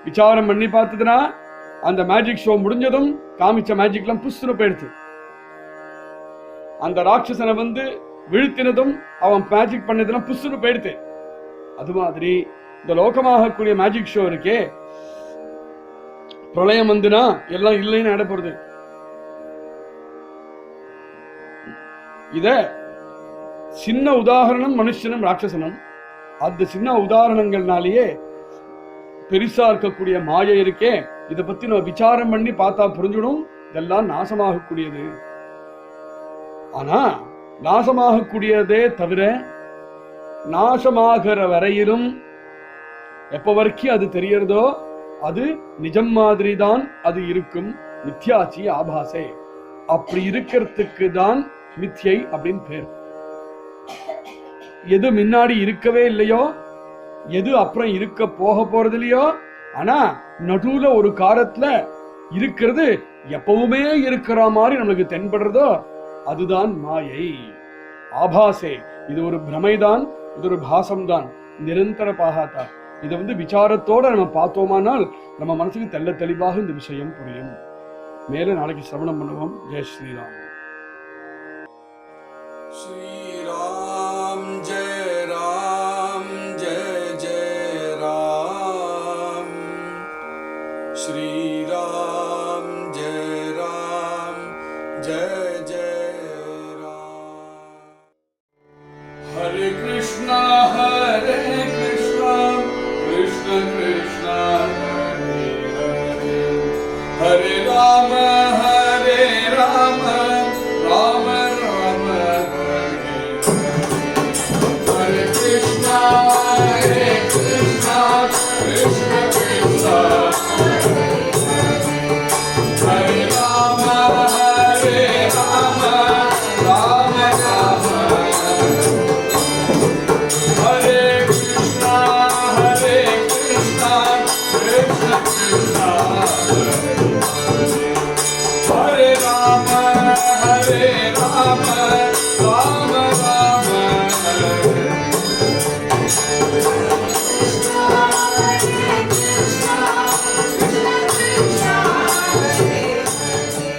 விசாரம் பண்ணி பார்த்ததுன்னா அந்த மேஜிக் ஷோ முடிஞ்சதும் காமிச்ச மேஜிக்லாம் புஷ்னு போயிடுச்சு. அந்த ராட்சசனை வந்து வீழ்த்தினதும் அவன் மேஜிக் பண்ணதுன்னா புஷ்னு போயிடுது. அது மாதிரி இந்த லோகமாகக்கூடிய மேஜிக் ஷோ இருக்கே, பிரளயம் வந்துனா எல்லாம் இல்லைன்னு நடைபெறுது. இத சின்ன உதாரணம் மனுஷனும் ராட்சசனும். அந்த சின்ன உதாரணங்கள்னாலேயே பெருசா இருக்கக்கூடிய மாயை இருக்கே, இத பத்தி நம்ம விசாரம் பண்ணி பார்த்தா புரிஞ்சிடும், இதெல்லாம் நாசமாகக்கூடியது. ஆனா நாசமாகக்கூடியதே தவிர நாசமாகிற வரையிலும் எப்ப வரைக்கும் அது தெரியறதோ அது நிஜம் மாதிரி தான் அது இருக்கும். மித்யாச்சி ஆபாசே, அப்படி இருக்கிறதுக்கு தான் மித்யை அப்படின்னு பேர். எது முன்னாடி இருக்கவே இல்லையோ, எது அப்புறம் இருக்க போக போறது இல்லையோ, ஆனா நடுவுல ஒரு காலத்துல இருக்கிறது எப்பவுமே இருக்கிற மாதிரி நமக்கு தென்படுறதோ அதுதான் மாயை. ஆபாசே, இது ஒரு பிரமைதான், இது ஒரு பாசம்தான், நிரந்தர பாகாத்தா. இதை விசாரத்தோட நம்ம பார்த்தோமானால் நம்ம மனசுக்கு தெள்ள தெளிவாக இந்த விஷயம் புரியும். மேல நாளைக்கு சிரவணம் பண்ணுவோம். ஜெய் ஸ்ரீராம்.